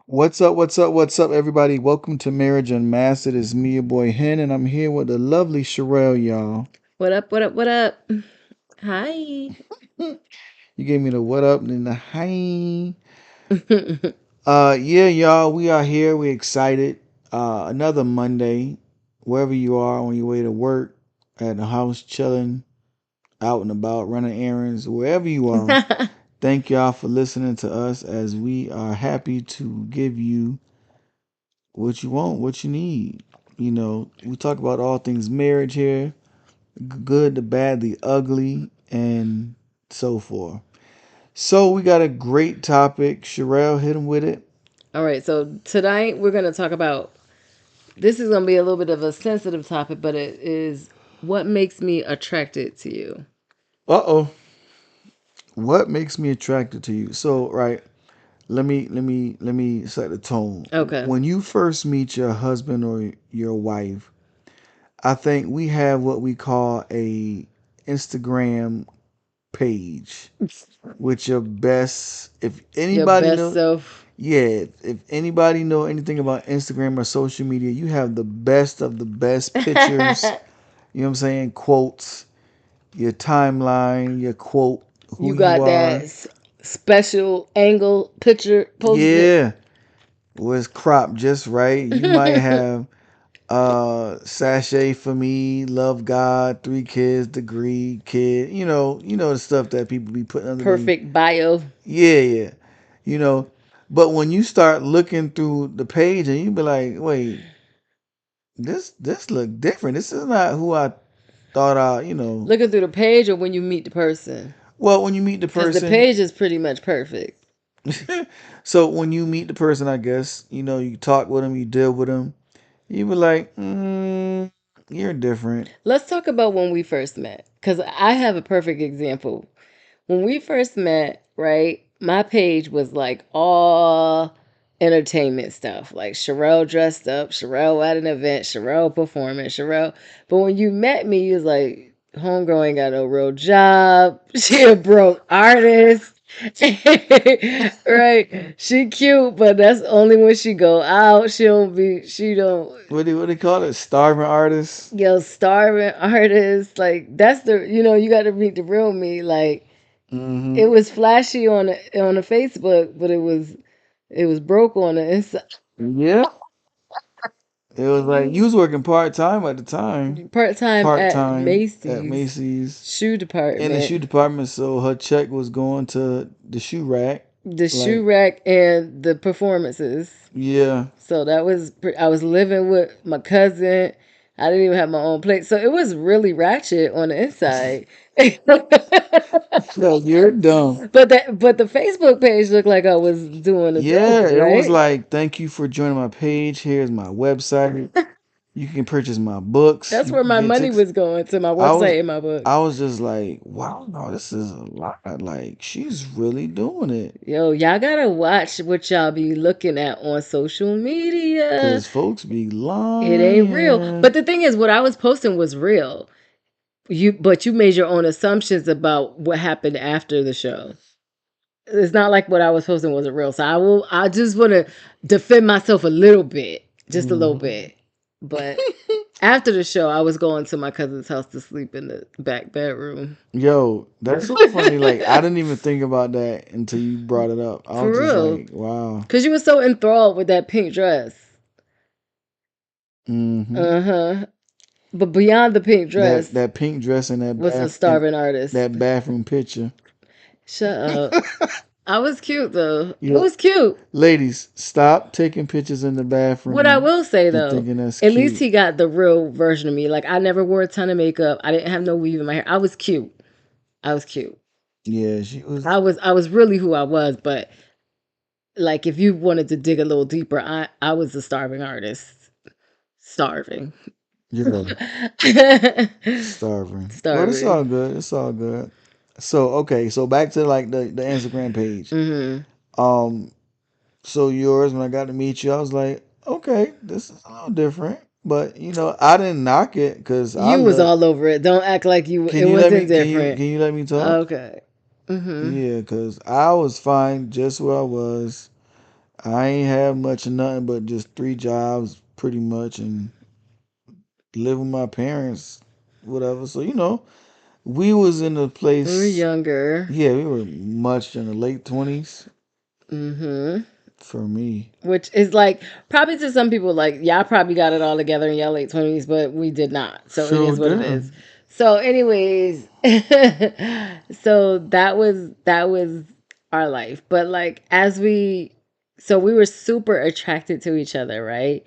What's up? What's up? What's up, everybody? Welcome to Marriage Unmasked. It is me, your boy Hen, and I'm here with the lovely Shireal, y'all. What up, what up, what up? Hi. You gave me the what up and the hi. Yeah, y'all, we are here. We excited. Another Monday. Wherever you are on your way to work, at the house, chilling, out and about, running errands, wherever you are. Thank y'all for listening to us as we are happy to give you what you want, what you need. We talk about all things marriage here, good, the bad, the ugly, and so forth. So we got a great topic. Sherelle, hit him with it. All right, so tonight we're going to talk about this is going to be a little bit of a sensitive topic, but it is what makes me attracted to you. Uh-oh. What makes me attracted to you? So, right, let me set the tone. Okay. When you first meet your husband or your wife, I think we have what we call a Instagram page with your best. If Your anybody best know, self. yeah, if anybody know anything about Instagram or social media, you have the best of the best pictures. You know what I'm saying? Quotes, your timeline, your quote, who You you got that are. special angle picture posted. Yeah, was cropped just right. You might have sachet for me, love God, 3 kids, degree, kid. You know the stuff that people be putting underneath. Perfect bio. Yeah, yeah. You know, but when you start looking through the page and you be like, wait, this look different. This is not who I thought I. Looking through the page or when you meet the person? Well, when you meet the Because the person, page is pretty much perfect. so when you meet the person, I guess, you talk with them, you deal with them, you be like, you're different. Let's talk about when we first met. Because I have a perfect example. When we first met, right, my page was like all entertainment stuff, like Sherelle dressed up, Sherelle at an event, Sherelle performing, Sherelle. But when you met me, you was like, homegirl ain't got no real job. She a broke artist. Right, she cute, but that's only when she go out. She don't. What they call it? Starving artists. Yo, starving artist, like that's you got to meet the real me. Like Hmm. it was flashy on the Facebook, but it was broke on the inside. Yeah. It was like you was working part time at the time. Part time Part at time at Macy's Macy's shoe in the shoe department, department, so her check was going to the shoe rack. the shoe Like, rack, and the performances. yeah. So I was living with my cousin. I didn't even have my own place, so it was really ratchet on the inside. Yeah, you're dumb. But the Facebook page looked like I was doing the dope, Yeah, it was right? like, thank you for joining my page. Here's my website. You can purchase my books. That's You where can my get money tickets. was going, to my I was website and my books. I was just like, wow, no, this is a lot. Like, she's really doing it. Yo, y'all gotta watch what y'all be looking at on social media. Cause folks be It ain't real. lying. But the thing is, what I was posting was real. But you made your own assumptions about what happened after the show. It's not like what I was posting wasn't real. So I just want to defend myself a little bit, just a little Hmm. bit. But after the show, I was going to my cousin's house to sleep in the back bedroom. Yo, that's so funny. Like, I didn't even think about that until you brought it up. I was For just real. like, wow. Because you were so enthralled with that pink dress. Hmm. Uh-huh. But beyond the pink That dress that pink dress and that was a bath and starving artist. that bathroom picture. Shut up. I was cute though. It Yo, was cute. ladies, stop taking pictures in the What I bathroom will say and though, thinking that's at least cute. he got the real version of me. Like I never wore a ton of makeup. I didn't have no weave in my hair. I was cute. I was cute. Yeah, she was. I was really who I was, but like if you wanted to dig a little deeper, I was a starving artist. Starving. Yeah, starving. But it's Starving. all good. It's all good. So okay, so back to like the Instagram page. Mhm. Um, so yours when I got to meet you, I was like, okay, this is a little different. But I didn't knock it because I You was love. all over it. Don't act like you Can it you let wasn't me? Can you different. can you let me talk? Okay. Mhm. Yeah, because I was fine just where I was. I ain't have much of nothing but just three jobs, pretty much, and live with my parents, whatever. So we was in a We were place. younger. Yeah, we were much in the late 20s Mhm. for me. Which is like probably to some people like y'all probably got it all together in y'all late 20s, but we did not. So it Sure is what it is. did. So, anyways, so that was our life. But like so we were super attracted to each other, right?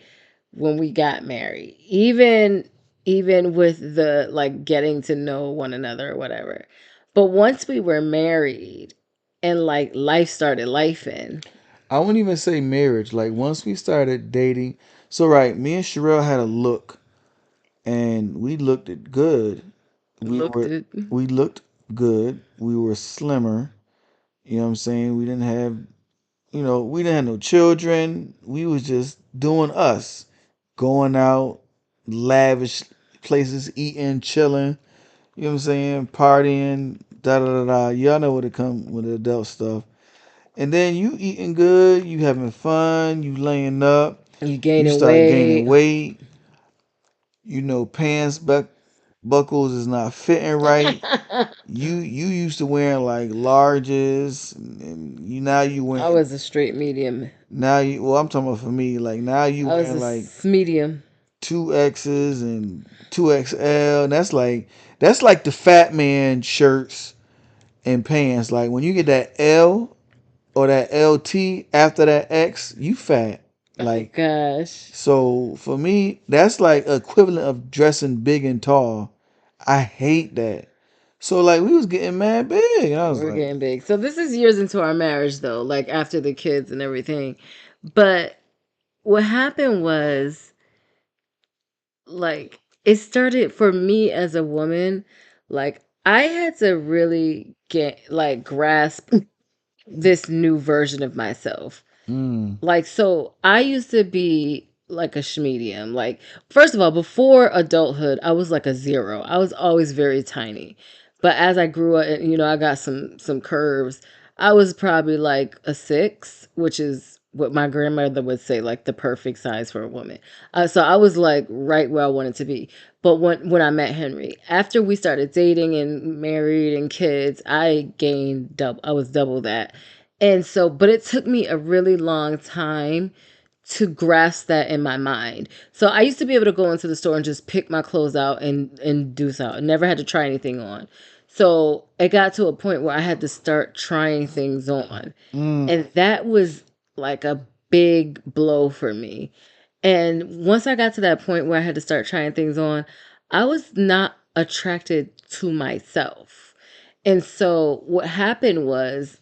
When we got married, even with the like getting to know one another or whatever. But once we were married and like life started lifing, I wouldn't even say marriage. Like once we started dating, so right, me and Sherelle had a look, and we looked it good. We looked were at we looked good. We were slimmer. You know what I'm saying? We didn't have no children. We was just doing us, going out, lavish places, eating, chilling. You know what I'm saying? Partying, da da da da. Y'all know what it come with the adult stuff. And then you eating good, you having fun, you laying up, you you gaining start gaining weight. weight. Pants buckles is not fitting right. You used to wearing like larges, and now you I wearing was a straight medium. now you well I'm talking about for me like now you I was a wearing like medium. two X's and two XL. And that's like the fat man shirts and pants. Like when you get that L or that LT after that X, you fat. Oh Like gosh. so for me, that's like equivalent of dressing big and tall. I hate that. So like we was getting mad big, and I was We're like, getting big. So this is years into our marriage though, like after the kids and everything. But what happened was like it started for me as a woman, like I had to really get like grasp this new version of myself. mm, Like, so I used to be like a schmedium. Like, first of all, before adulthood, I was like a zero. I was always very tiny. But as I grew up, and I got some curves. I was probably like a six, which is what my grandmother would say, like the perfect size for a woman. So I was like right where I wanted to be. But when I met Henry, after we started dating and married and kids, I gained double. I was double that. And so, but it took me a really long time to grasp that in my mind. So I used to be able to go into the store and just pick my clothes out and do so. I never had to try anything on. So it got to a point where I had to start trying things on. mm. And that was like a big blow for me. And once I got to that point where I had to start trying things on, I was not attracted to myself. And so what happened was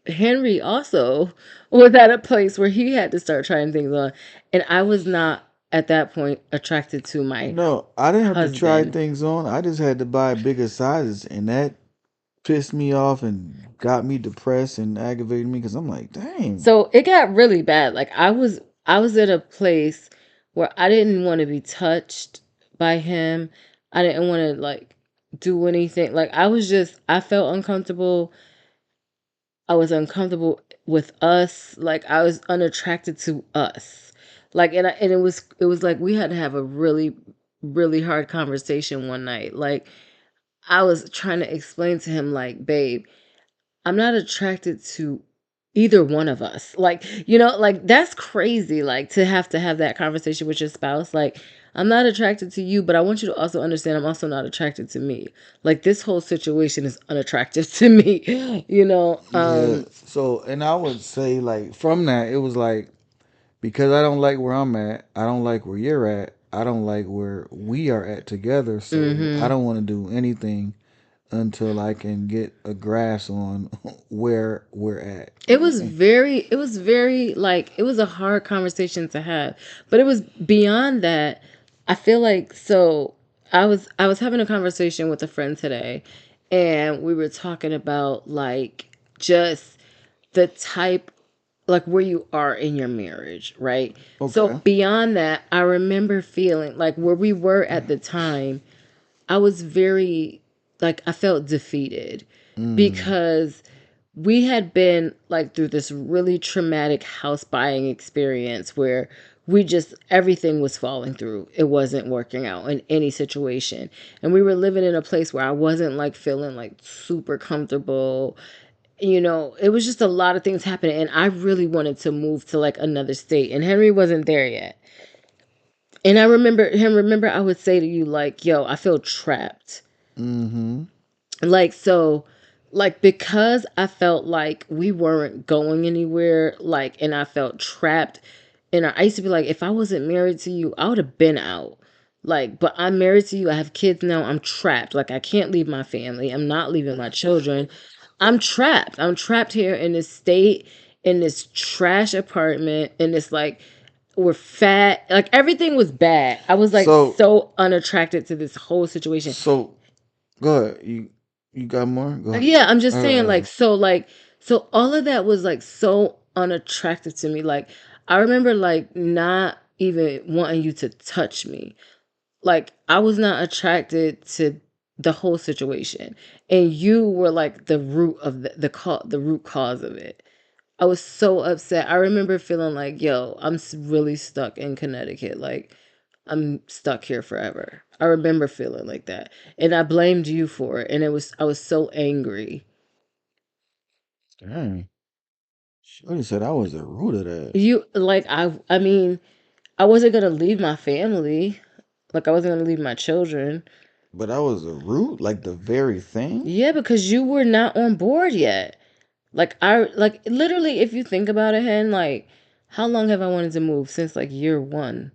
Henry also was at a place where he had to start trying things on, and I was not at that point attracted to my No, I didn't have to try husband. things on. I just had to buy bigger sizes, and that pissed me off and got me depressed and aggravated me because I'm like, dang. So it got really bad. Like I was at a place where I didn't want to be touched by him. I didn't want to like do anything. Like I felt uncomfortable. I was uncomfortable with us. Like I was unattracted to us. Like and it was like we had to have a really hard conversation one night. Like I was trying to explain to him like, babe, I'm not attracted to either one of us. Like, like that's crazy like to have that conversation with your spouse. Like, I'm not attracted to you, but I want you to also understand I'm also not attracted to me. Like this whole situation is unattractive to me. Yeah. So, and I would say like from that, it was like because I don't like where I'm at, I don't like where you're at, I don't like where we are at together. So I Mhm. don't want to do anything until I can get a grasp on where we're at. It was very like it was a hard conversation to have. But it was beyond that. I feel like so I was having a conversation with a friend today and we were talking about like just the type like where you are in your marriage, right? So Okay. beyond that, I remember feeling like where we were at the time, I was very, like, I felt defeated Mm. because we had been like through this really traumatic house buying experience where we just everything was falling through. It wasn't working out in any situation. And we were living in a place where I wasn't like feeling like super comfortable. It was just a lot of things happening and I really wanted to move to like another state and Henry wasn't there yet. And remember I would say to you like, "Yo, I feel trapped." Mm-hmm. Like so like because I felt like we weren't going anywhere, like, and I felt trapped, and I used to be like, if I wasn't married to you, I would have been out. Like, but I'm married to you, I have kids now, I'm trapped. Like, I can't leave my family, I'm not leaving my children. I'm trapped here in this state, in this trash apartment, in this like we're fat, like everything was bad. I was like So so unattracted to this whole situation. so go ahead. You got more? Go ahead. Yeah, I'm just saying, Uh, so all of that was like so unattractive to me. Like, I remember like not even wanting you to touch me. Like, I was not attracted to the whole situation, and you were like the root of the root cause of it. I was so upset. I remember feeling like, yo, really stuck in Connecticut. Like, I'm stuck here forever. I remember feeling like that. And I blamed you for it. And I was so angry. dang. Shorty said I was the root of that. I mean, I wasn't gonna leave my family. Like, I wasn't gonna leave my children. But I was the root, like the very thing. Yeah, because you were not on board yet. Like literally, if you think about it, Hen, like, how long have I wanted to move? Since like year one.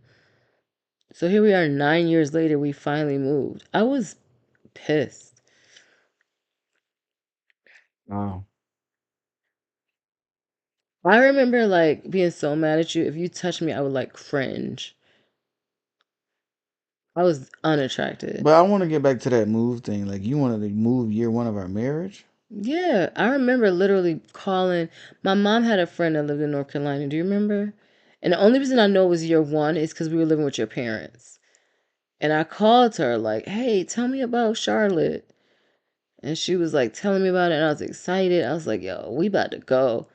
So here we are 9 years later, we finally moved. I was pissed. Wow. I remember like being so mad at you. If you touched me, I would like cringe. I was unattracted. But I want to get back to that move thing. Like you wanted to move year one of our marriage. Yeah, I remember literally calling. My mom had a friend that lived in North Carolina. Do you remember? And the only reason I know it was year one is because we were living with your parents. And I called her like, "Hey, tell me about Charlotte." And she was like telling me about it, and I was excited. I was like, "Yo, we about to go."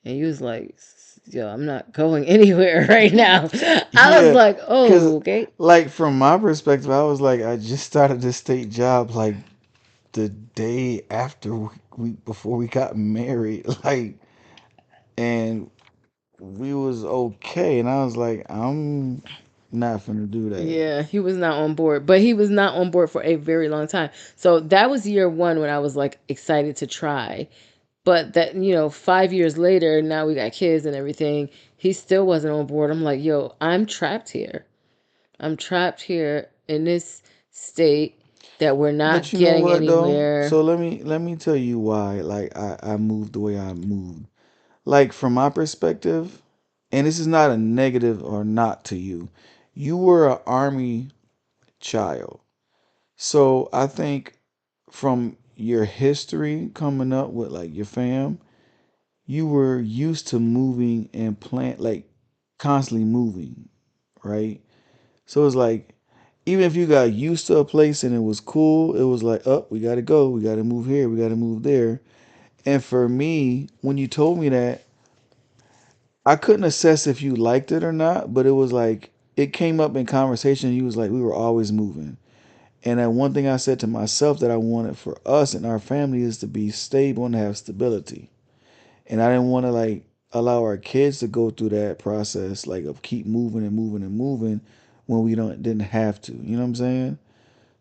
And you was like, "Yo, I'm not going anywhere right now." I was Yeah, like, cause "Oh, okay." like from my perspective, I was like, I just started this state job like the day after we before we got married, like, and we was okay, and I was like, I'm not gonna do that. Yeah, he was not on board, but he was not on board for a very long time. So that was year one when I was like excited to try. But that, 5 years later, now we got kids and everything, he still wasn't on board. I'm like, yo, I'm trapped here. I'm trapped here in this state that we're But not you know getting what though? anywhere. So let me tell you why. Like I moved the way I moved. Like from my perspective, and this is not a negative or not to you. You were an army child. So I think from your history coming up with like your fam, you were used to moving and plan like constantly moving, right? So it's like even if you got used to a place and it was cool, it was like, oh, we gotta go, we gotta move here, we gotta move there. And for me, when you told me that, I couldn't assess if you liked it or not, but it was like it came up in conversation. You was like, we were always moving. And that one thing I said to myself that I wanted for us and our family is to be stable and have stability. And I didn't want to like allow our kids to go through that process like of keep moving and moving and moving when we don't didn't have to. You know what I'm saying?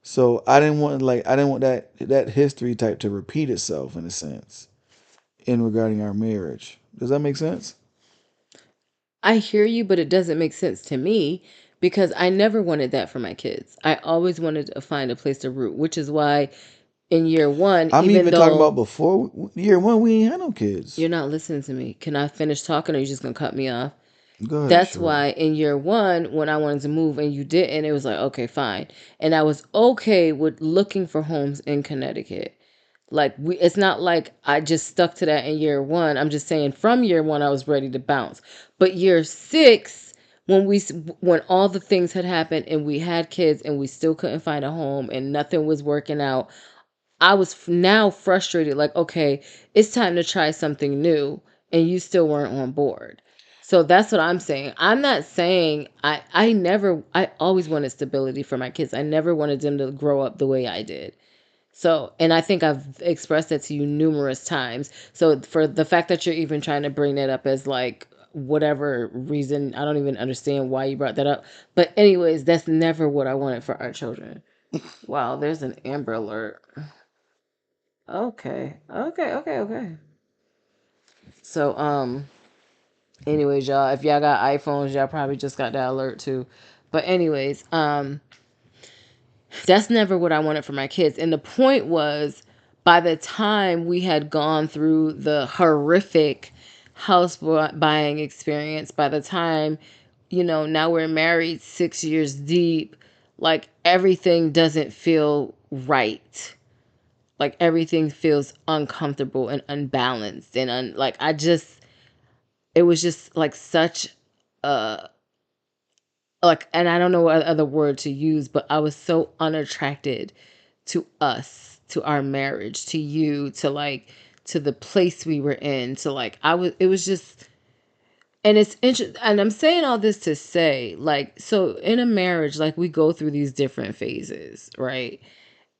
So I didn't want that history type to repeat itself in a sense in regarding our marriage. Does that make sense? I hear you, but it doesn't make sense to me because I never wanted that for my kids. I always wanted to find a place to root, which is why in year one, I'm even even talking though about before year one we ain't had no kids. you're not listening to me, can I finish talking or are you just going to cut me off? Go ahead, That's shorty. why in year one, when I wanted to move and you didn't, it was like, okay, fine. And I was okay with looking for homes in Connecticut. Like it's not like I just stuck to that in year one. I'm just saying from year one I was ready to bounce. But year six, when all the things had happened and we had kids and we still couldn't find a home and nothing was working out, I was now frustrated. Like, okay, it's time to try something new, and you still weren't on board. So that's what I'm saying. I'm not saying I always wanted stability for my kids. I never wanted them to grow up the way I did. So, and I think I've expressed that to you numerous times. So, for the fact that you're even trying to bring that up as like whatever reason, I don't even understand why you brought that up. But, anyways, that's never what I wanted for our children. Wow, there's an Amber Alert. Okay, okay, okay, okay. So, anyways, y'all, if y'all got iPhones, y'all probably just got that alert too. But, anyways, that's never what I wanted for my kids. And the point was, by the time we had gone through the horrific buying experience, by the time, now we're married 6 years deep, like everything doesn't feel right. Like everything feels uncomfortable and unbalanced and like it was just like such a like, and I don't know what other word to use, but I was so unattracted to us, to our marriage, to you, to like, to the place we were in, to like, it was just, and it's interesting. And I'm saying all this to say, like, so in a marriage, like, we go through these different phases, right?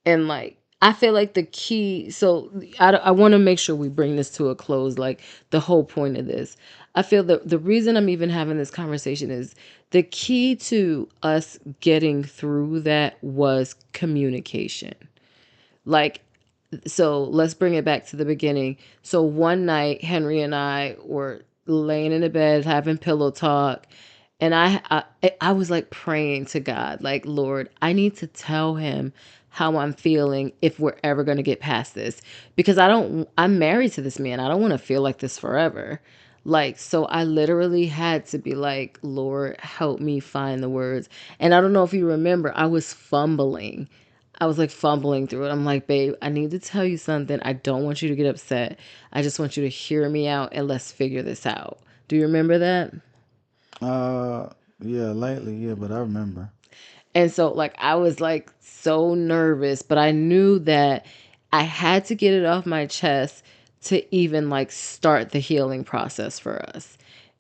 And like, I feel like the key, so I want to make sure we bring this to a close, like the whole point of this. I feel that the reason I'm even having this conversation is the key to us getting through that was communication. Like, so let's bring it back to the beginning. So one night, Henry and I were laying in the bed having pillow talk, and I was like praying to God, like, Lord, I need to tell him how I'm feeling if we're ever going to get past this, because I'm married to this man. I don't want to feel like this forever. Like, so I literally had to be like, Lord, help me find the words. And I don't know if you remember, I was fumbling. I was like fumbling through it. I'm like, babe, I need to tell you something. I don't want you to get upset. I just want you to hear me out and let's figure this out. Do you remember that? Uh, yeah, lightly, yeah, but I remember. And so, like, I was like so nervous, but I knew that I had to get it off my chest to even like start the healing process for us.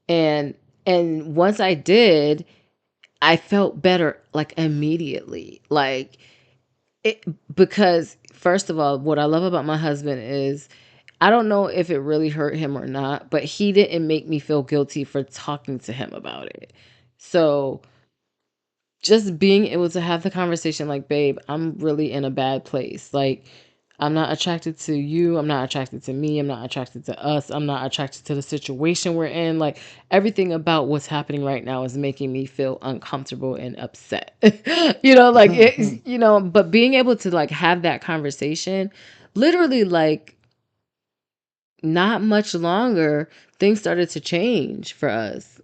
And once I did, I felt better like immediately. Like it, because first of all, what I love about my husband is I don't know if it really hurt him or not, but he didn't make me feel guilty for talking to him about it. So just being able to have the conversation like, babe, I'm really in a bad place. Like, I'm not attracted to you. I'm not attracted to me. I'm not attracted to us. I'm not attracted to the situation we're in. Like, everything about what's happening right now is making me feel uncomfortable and upset. Like, but being able to like have that conversation, literally, like, not much longer, things started to change for us.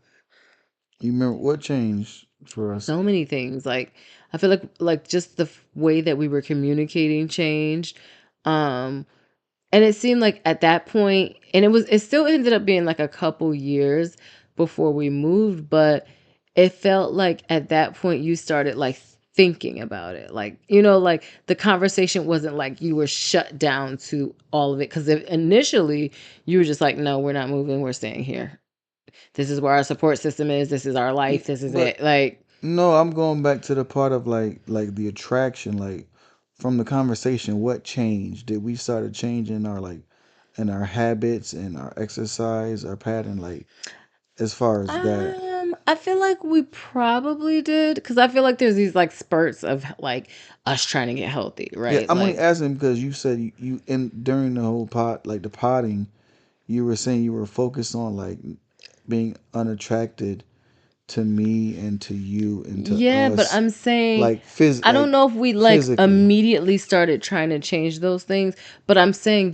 You remember what changed for us? So many things. Like I feel like just the way that we were communicating changed. Um and it seemed like at that point, and it still ended up being like a couple years before we moved, but it felt like at that point you started like thinking about it. Like, like the conversation wasn't like you were shut down to all of it, cuz initially you were just like, no, we're not moving, we're staying here. This is where our support system is. This is our life. This is But it. Like, no, I'm going back to the part of like the attraction, like from the conversation, what changed? Did we started changing our like in our habits and our exercise, our pattern, like as far as that? I feel like we probably did, because I feel like there's these like spurts of like us trying to get healthy, Yeah, right? I'm only Like, asking because you said you in during the whole pot like the potting, you were saying you were focused on like being unattracted to me and to you and to yeah, but us, I'm saying like I don't know if we like physically. immediately started trying to change those things, but I'm saying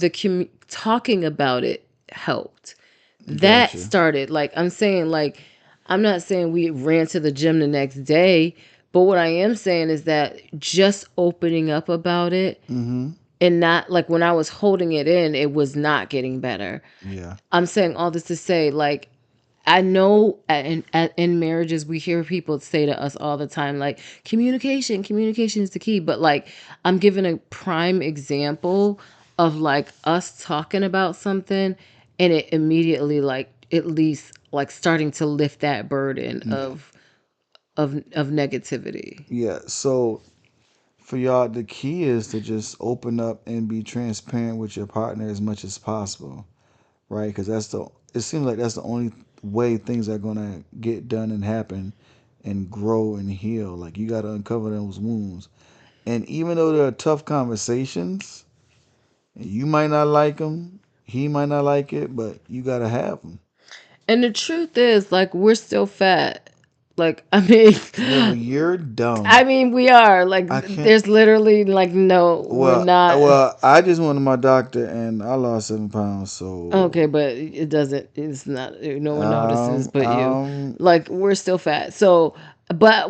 talking about it helped. That Gotcha. started, like, I'm saying, like, I'm not saying we ran to the gym the next day, but what I am saying is that just opening up about it Mm-hmm. and not like when I was holding it in, it was not getting better. Yeah. I'm saying all this to say, like, I know in marriages, we hear people say to us all the time, like, communication is the key. But, like, I'm giving a prime example of, like, us talking about something and it immediately, like, at least, like, starting to lift that burden Yeah. of negativity. Yeah. So for y'all, the key is to just open up and be transparent with your partner as much as possible, right? Because it seems like that's the only way things are gonna get done and happen and grow and heal. Like you gotta uncover those wounds. And even though there are tough conversations, you might not like them, he might not like it, but you gotta have them. And the truth is, like, we're still fat. Like, I mean, Yeah, but you're dumb. I mean, we are. Like, I can't. there's literally, like, no, we're not. Well, I just went to my doctor and I lost 7 pounds. Okay, So, but it doesn't, it's not, no one notices um, but you. um, Like, we're still fat. So, but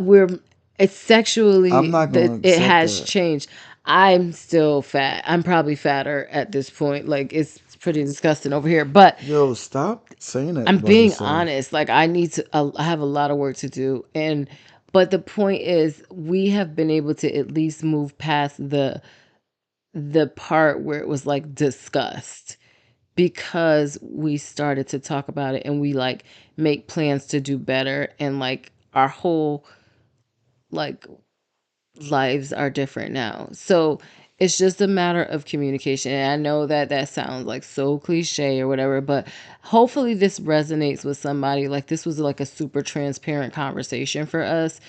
it's I'm sexually, not gonna it accept has that. changed. I'm still fat. I'm probably fatter at this point. Like, it's pretty disgusting over here. But Yo, stop saying that I'm about being yourself. honest. Like, I need to, I have a lot of work to do. But the point is, we have been able to at least move past the part where it was like disgust, because we started to talk about it and we like make plans to do better, and like our whole like lives are different now. So it's just a matter of communication. And I know that that sounds like so cliche or whatever, but hopefully this resonates with somebody. Like, this was like a super transparent conversation for us,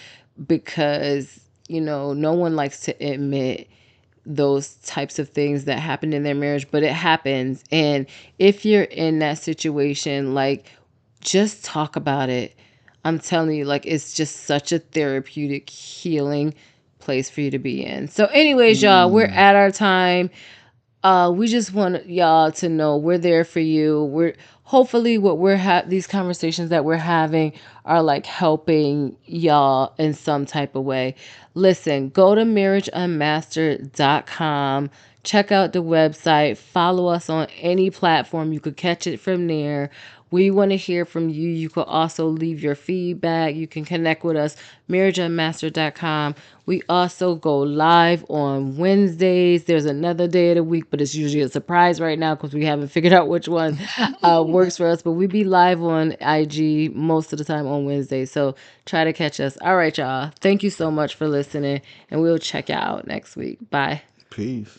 because, no one likes to admit those types of things that happen in their marriage, but it happens. And if you're in that situation, like, just talk about it. I'm telling you, like, it's just such a therapeutic, healing place for you to be in. So, anyways, y'all, we're Mm, at our time. We just want y'all to know we're there for you. We're hopefully what these conversations that we're having are like helping y'all in some type of way. Listen, go to marriageunmastered.com. Check out the website. Follow us on any platform. You could catch it from there. We want to hear from you. You could also leave your feedback. You can connect with us, marriageunmastered.com. We also go live on Wednesdays. There's another day of the week, but it's usually a surprise right now because we haven't figured out which one works for us. But we be live on IG most of the time on Wednesdays. So try to catch us. All right, y'all. Thank you so much for listening, and we'll check you out next week. Bye. peace.